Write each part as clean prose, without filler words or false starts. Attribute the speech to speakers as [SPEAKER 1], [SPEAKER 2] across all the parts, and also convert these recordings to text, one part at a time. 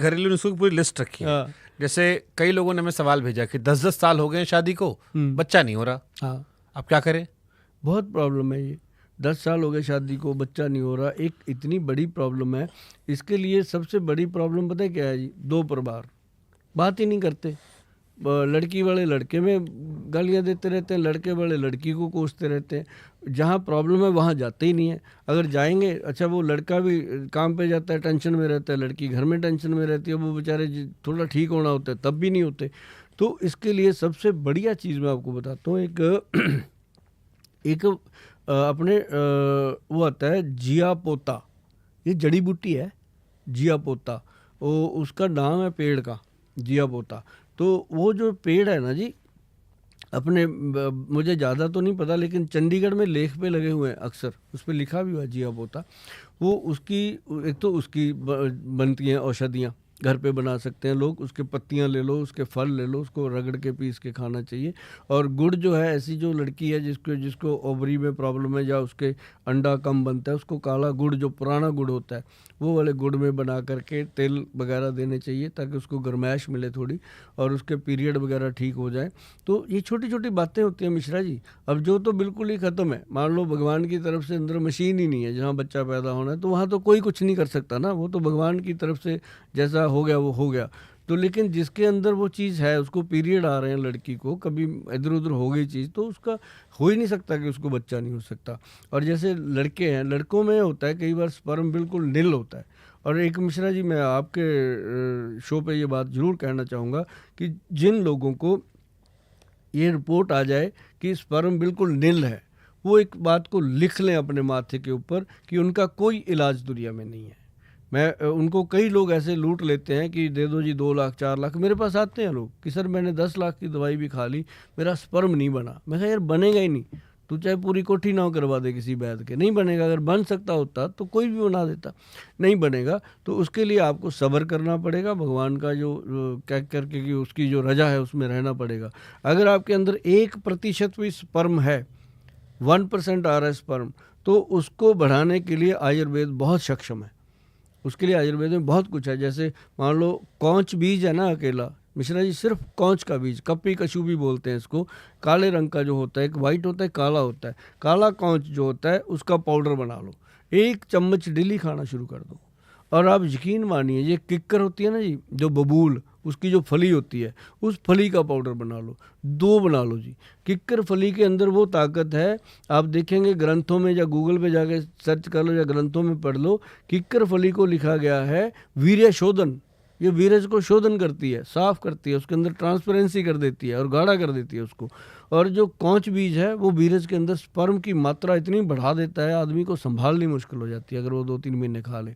[SPEAKER 1] घरेलू नुस्खों की पूरी लिस्ट रखी है। जैसे कई लोगों ने हमें सवाल भेजा कि 10-10 साल हो गए हैं शादी को, बच्चा नहीं हो रहा, आप क्या करें?
[SPEAKER 2] बहुत प्रॉब्लम है ये। 10 साल हो गए शादी को, बच्चा नहीं हो रहा, एक इतनी बड़ी प्रॉब्लम है। इसके लिए सबसे बड़ी प्रॉब्लम पता है क्या है जी? 2 परिवार बात ही नहीं करते। लड़की वाले लड़के में गालियाँ देते रहते हैं, लड़के वाले लड़की को कोसते रहते हैं। जहाँ प्रॉब्लम है वहाँ जाते ही नहीं है। अगर जाएंगे, अच्छा वो लड़का भी काम पे जाता है, टेंशन में रहता है, लड़की घर में टेंशन में रहती है, वो बेचारे थोड़ा ठीक होना होता है तब भी नहीं होते। तो इसके लिए सबसे बढ़िया चीज़ मैं आपको बताता हूँ। एक अपने वो आता है जिया पोता, ये जड़ी बूटी है जिया पोता, वो उसका नाम है पेड़ का जिया पोता। तो वो जो पेड़ है ना जी, अपने मुझे ज़्यादा तो नहीं पता, लेकिन चंडीगढ़ में लेख पे लगे हुए हैं अक्सर, उस पर लिखा भी हुआ है जिया पोता। वो उसकी एक तो उसकी बनती हैं औषधियाँ, घर पे बना सकते हैं लोग। उसके पत्तियां ले लो, उसके फल ले लो, उसको रगड़ के पीस के खाना चाहिए। और गुड़ जो है, ऐसी जो लड़की है जिसको ओवरी में प्रॉब्लम है या उसके अंडा कम बनता है, उसको काला गुड़, जो पुराना गुड़ होता है, वो वाले गुड़ में बना करके तेल वगैरह देने चाहिए ताकि उसको गर्माइश मिले थोड़ी, और उसके पीरियड वगैरह ठीक हो जाए। तो ये छोटी छोटी बातें होती हैं मिश्रा जी। अब जो तो बिल्कुल ही ख़त्म है, मान लो भगवान की तरफ से अंदर मशीन ही नहीं है जहाँ बच्चा पैदा होना है, तो वहाँ तो कोई कुछ नहीं कर सकता ना, वो तो भगवान की तरफ से जैसा हो गया वो हो गया। तो लेकिन जिसके अंदर वो चीज़ है, उसको पीरियड आ रहे हैं, लड़की को कभी इधर उधर हो गई चीज़, तो उसका हो ही नहीं सकता कि उसको बच्चा नहीं हो सकता। और जैसे लड़के हैं, लड़कों में होता है कई बार स्पर्म बिल्कुल निल होता है। और एक मिश्रा जी, मैं आपके शो पे ये बात ज़रूर कहना चाहूँगा कि जिन लोगों को ये रिपोर्ट आ जाए कि स्पर्म बिल्कुल निल है, वो एक बात को लिख लें अपने माथे के ऊपर कि उनका कोई इलाज दुनिया में नहीं है। मैं उनको, कई लोग ऐसे लूट लेते हैं कि दे दो जी 2 लाख 4 लाख। मेरे पास आते हैं लोग कि सर मैंने 10 लाख की दवाई भी खा ली, मेरा स्पर्म नहीं बना। मैं कहा यार बनेगा ही नहीं, तू चाहे पूरी कोठी ना करवा दे किसी वैद्य के, नहीं बनेगा। अगर बन सकता होता तो कोई भी बना देता, नहीं बनेगा। तो उसके लिए आपको सब्र करना पड़ेगा, भगवान का जो क्या करके कि उसकी जो रजा है उसमें रहना पड़ेगा। अगर आपके अंदर 1% भी स्पर्म है, 1% आ रहा है स्पर्म, तो उसको बढ़ाने के लिए आयुर्वेद बहुत सक्षम है। उसके लिए आयुर्वेद में बहुत कुछ है। जैसे मान लो कौच बीज है ना, अकेला मिश्रा जी, सिर्फ कौच का बीज, कपी कशु भी बोलते हैं इसको, काले रंग का जो होता है, एक वाइट होता है, काला होता है, काला कौच जो होता है उसका पाउडर बना लो, 1 चम्मच डेली खाना शुरू कर दो। और आप यकीन मानिए, ये किक्कर होती है ना जी, जो बबूल, उसकी जो फली होती है, उस फली का पाउडर बना लो, 2 बना लो जी। किक्कर फली के अंदर वो ताकत है, आप देखेंगे ग्रंथों में, या गूगल पे जाके सर्च कर लो या ग्रंथों में पढ़ लो, किक्कर फली को लिखा गया है वीर्य शोधन। ये वीरज को शोधन करती है, साफ करती है, उसके अंदर ट्रांसपेरेंसी कर देती है और गाढ़ा कर देती है उसको। और जो कौच बीज है वो वीरज के अंदर स्पर्म की मात्रा इतनी बढ़ा देता है, आदमी को संभालनी मुश्किल हो जाती है अगर वो 2-3 महीने खा ले।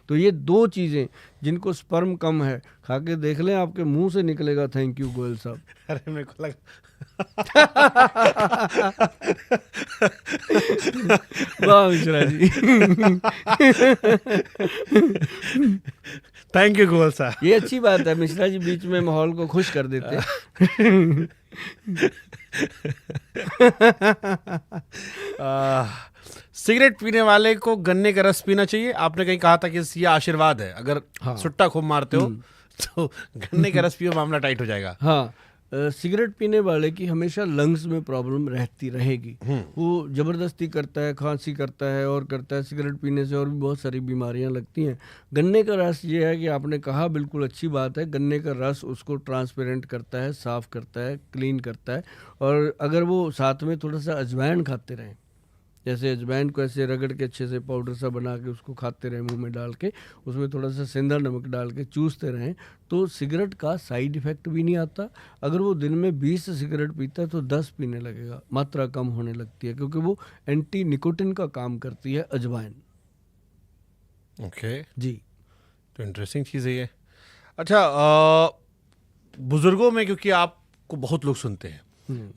[SPEAKER 2] तो ये 2 चीज़ें, जिनको स्पर्म कम है, खा के देख लें, आपके मुंह से निकलेगा थैंक यू गोयल साहब।
[SPEAKER 1] अरे मेरे को लगा
[SPEAKER 2] वाह मिश्रा जी।
[SPEAKER 1] थैंक यू गोयल साहब।
[SPEAKER 2] ये अच्छी बात है मिश्रा जी, बीच में माहौल को खुश कर देते।
[SPEAKER 1] सिगरेट पीने वाले को गन्ने का रस पीना चाहिए। आपने कहीं कहा था कि ये आशीर्वाद है, अगर सुट्टा खूब मारते हो तो गन्ने का रस पियो, मामला टाइट हो जाएगा।
[SPEAKER 2] हाँ, सिगरेट पीने वाले की हमेशा लंग्स में प्रॉब्लम रहती रहेगी। वो ज़बरदस्ती करता है, खांसी करता है और करता है, सिगरेट पीने से और भी बहुत सारी बीमारियां लगती हैं। गन्ने का रस, ये है कि आपने कहा बिल्कुल अच्छी बात है, गन्ने का रस उसको ट्रांसपेरेंट करता है, साफ़ करता है, क्लीन करता है। और अगर वो साथ में थोड़ा सा अजवाइन खाते रहें, जैसे अजवाइन को ऐसे रगड़ के अच्छे से पाउडर सा बना के उसको खाते रहें, मुंह में डाल के, उसमें थोड़ा सा सेंधा नमक डाल के चूसते रहें, तो सिगरेट का साइड इफ़ेक्ट भी नहीं आता। अगर वो दिन में 20 सिगरेट पीता है तो 10 पीने लगेगा, मात्रा कम होने लगती है, क्योंकि वो एंटी निकोटिन का काम करती है अजवाइन।
[SPEAKER 1] ओके
[SPEAKER 2] जी,
[SPEAKER 1] तो इंटरेस्टिंग चीज़ है ये। अच्छा, बुजुर्गों में, क्योंकि आपको बहुत लोग सुनते हैं,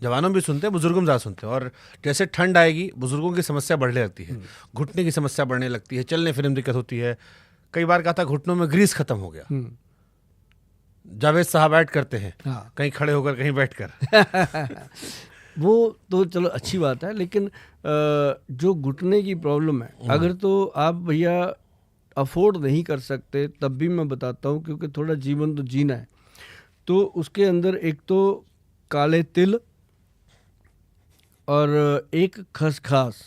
[SPEAKER 1] जवानों भी सुनते हैं, बुजुर्गों में ज़्यादा सुनते हैं, और जैसे ठंड आएगी बुजुर्गों की समस्या बढ़ने लगती है, घुटने की समस्या बढ़ने लगती है, चलने फिरने में दिक्कत होती है। कई बार कहा था घुटनों में ग्रीस खत्म हो गया। जावेद साहब ऐड करते हैं, कहीं खड़े होकर कहीं बैठकर।
[SPEAKER 2] वो तो चलो अच्छी बात है, लेकिन जो घुटने की प्रॉब्लम है, अगर तो आप भैया अफोर्ड नहीं कर सकते तब भी मैं बताता हूँ, क्योंकि थोड़ा जीवन तो जीना है। तो उसके अंदर एक तो काले तिल और एक खसखस,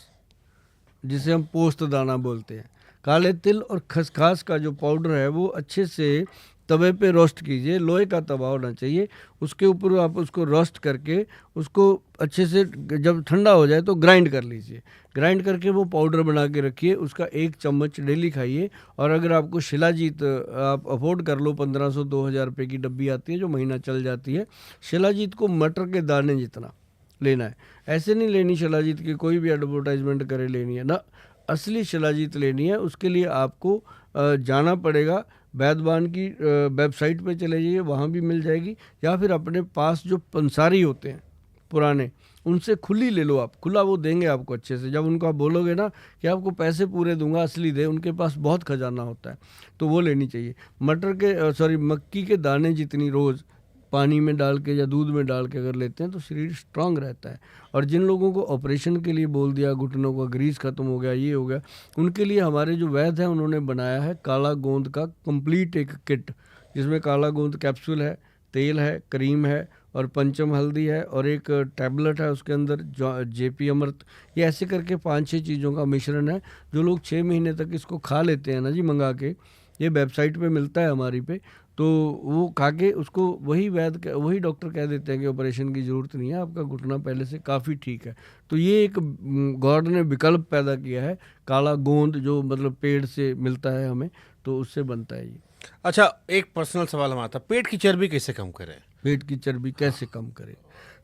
[SPEAKER 2] जिसे हम पोस्त दाना बोलते हैं। काले तिल और खसखस का जो पाउडर है वो अच्छे से तवे पे रोस्ट कीजिए, लोहे का तवा होना चाहिए। उसके ऊपर आप उसको रोस्ट करके उसको अच्छे से जब ठंडा हो जाए तो ग्राइंड कर लीजिए। ग्राइंड करके वो पाउडर बना के रखिए, उसका 1 चम्मच डेली खाइए। और अगर आपको शिलाजीत आप अफोर्ड कर लो, 1500-2000 रुपये की डब्बी आती है जो महीना चल जाती है। शिलाजीत को मटर के दाने जितना लेना है, ऐसे नहीं लेनी शिलाजीत की कोई भी एडवर्टाइजमेंट करे लेनी है ना, असली शिलाजीत लेनी है। उसके लिए आपको जाना पड़ेगा, वैद्यवान की वेबसाइट पे चले जाइए, वहाँ भी मिल जाएगी। या फिर अपने पास जो पंसारी होते हैं पुराने, उनसे खुली ले लो आप, खुला वो देंगे आपको अच्छे से। जब उनको आप बोलोगे ना कि आपको पैसे पूरे दूंगा असली दे, उनके पास बहुत खजाना होता है, तो वो लेनी चाहिए। मक्की के दाने जितनी रोज़ पानी में डाल के या दूध में डाल के अगर लेते हैं तो शरीर स्ट्रांग रहता है। और जिन लोगों को ऑपरेशन के लिए बोल दिया, घुटनों का ग्रीस खत्म हो गया, ये हो गया, उनके लिए हमारे जो वैद्य हैं उन्होंने बनाया है काला गोंद का कंप्लीट एक किट, जिसमें काला गोंद कैप्सूल है, तेल है, क्रीम है और पंचम हल्दी है और एक टैबलेट है उसके अंदर जेपी अमृत। ये ऐसे करके 5-6 चीज़ों का मिश्रण है। जो लोग 6 महीने तक इसको खा लेते हैं ना जी मंगा के, ये वेबसाइट पे मिलता है हमारी पे, तो वो खा के उसको वही डॉक्टर कह देते हैं कि ऑपरेशन की ज़रूरत नहीं है, आपका घुटना पहले से काफ़ी ठीक है। तो ये एक गॉड ने विकल्प पैदा किया है, काला गोंद जो मतलब पेड़ से मिलता है हमें, तो उससे बनता है ये।
[SPEAKER 1] अच्छा, एक पर्सनल सवाल हमारा था, पेट की चर्बी कैसे कम करें?
[SPEAKER 2] पेट की चर्बी कैसे कम करें?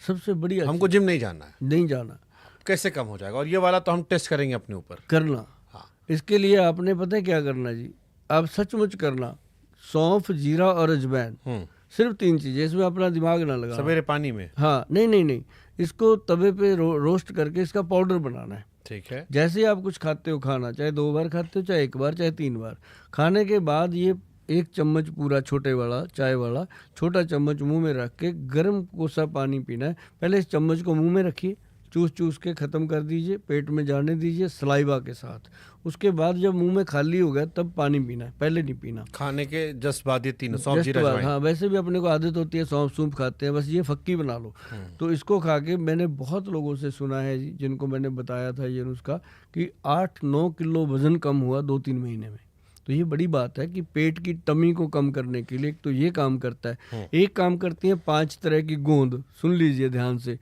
[SPEAKER 2] सबसे बढ़िया,
[SPEAKER 1] हमको जिम नहीं जाना है,
[SPEAKER 2] नहीं जाना,
[SPEAKER 1] कैसे कम हो जाएगा? और ये वाला तो हम टेस्ट करेंगे अपने ऊपर
[SPEAKER 2] करना।
[SPEAKER 1] हाँ।
[SPEAKER 2] इसके लिए आपने पता है क्या करना जी, आप सचमुच करना, सौंफ, जीरा और अजवाइन, सिर्फ 3 चीज़ें, इसमें अपना दिमाग ना लगा।
[SPEAKER 1] सवेरे पानी में?
[SPEAKER 2] हाँ, नहीं, इसको तवे पे रोस्ट करके इसका पाउडर बनाना है।
[SPEAKER 1] ठीक है।
[SPEAKER 2] जैसे ही आप कुछ खाते हो, खाना चाहे 2 बार खाते हो, चाहे 1 बार, चाहे 3 बार, खाने के बाद ये 1 चम्मच पूरा छोटे वाला चाय वाला छोटा चम्मच मुंह में रख के गर्म कोसा पानी पीना है। पहले इस चम्मच को मुंह में रखिए, चूस के ख़त्म कर दीजिए, पेट में जाने दीजिए सलाइवा के साथ। उसके बाद जब मुंह में खाली हो गया तब पानी पीना है, पहले नहीं पीना।
[SPEAKER 1] खाने के जस्ट बाद ये तीनों, सौंफ, जीरा, अजवाइन।
[SPEAKER 2] हाँ, वैसे भी अपने को आदत होती है सौंफ सूंफ खाते हैं, बस ये फक्की बना लो। तो इसको खा के मैंने बहुत लोगों से सुना है जी, जिनको मैंने बताया था ये नुस्खा, कि 8-9 किलो वजन कम हुआ 2-3 महीने में। तो ये बड़ी बात है कि पेट की टमी को कम करने के लिए तो ये काम करता है। एक काम करती है 5 तरह की गोंद, सुन लीजिए ध्यान से।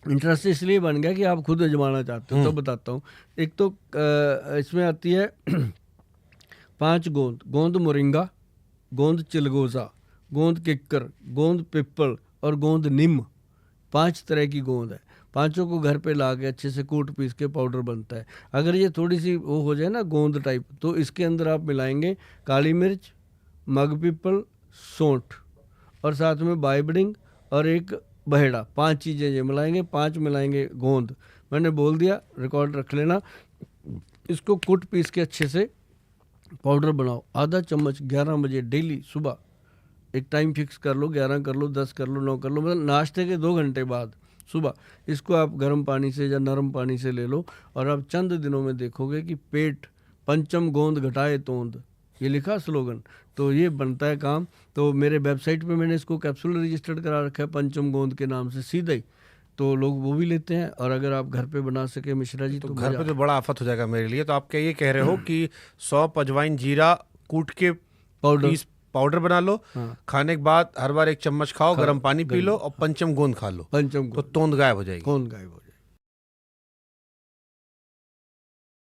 [SPEAKER 2] इंटरेस्ट इसलिए बन गया कि आप खुद आजमाना चाहते हो, तो बताता हूँ। एक तो इसमें आती है 5 गोंद, गोंद मोरिंगा, गोंद चिलगोजा, गोंद किक्कर, गोंद पिप्पल और गोंद नीम। 5 तरह की गोंद है। पांचों को घर पे ला के अच्छे से कूट पीस के पाउडर बनता है। अगर ये थोड़ी सी वो हो जाए ना गोंद टाइप, तो इसके अंदर आप मिलाएंगे काली मिर्च, मग पिप्पल, सौंठ और साथ में बाइबडिंग और एक बहेड़ा। 5 चीज़ें ये मिलाएंगे, 5 मिलाएंगे गोंद। मैंने बोल दिया, रिकॉर्ड रख लेना। इसको कूट पीस के अच्छे से पाउडर बनाओ। आधा चम्मच 11 बजे डेली सुबह, एक टाइम फिक्स कर लो, 11 कर लो, 10 कर लो, 9 कर लो, मतलब नाश्ते के 2 घंटे बाद सुबह इसको आप गर्म पानी से या नरम पानी से ले लो। और आप चंद दिनों में देखोगे कि पेट पंचम गोंद घटाए तोंद, ये लिखा स्लोगन, तो ये बनता है काम। तो मेरे वेबसाइट पे मैंने इसको कैप्सूल रजिस्टर्ड करा रखा है पंचम गोंद के नाम से सीधा ही, तो लोग वो भी लेते हैं। और अगर आप घर पे बना सके मिश्रा जी, तो
[SPEAKER 1] घर पे तो बड़ा आफत हो जाएगा मेरे लिए। तो आप क्या ये कह रहे हो कि सौंफ, अजवाइन, जीरा कूट के पाउडर बना लो, खाने के बाद हर बार 1 चम्मच खाओ, गर्म पानी पी लो और पंचम गोंद खा लो,
[SPEAKER 2] पंचम
[SPEAKER 1] तो तोंद गायब हो जाएगी।
[SPEAKER 2] गोंद गायब हो जाएगी।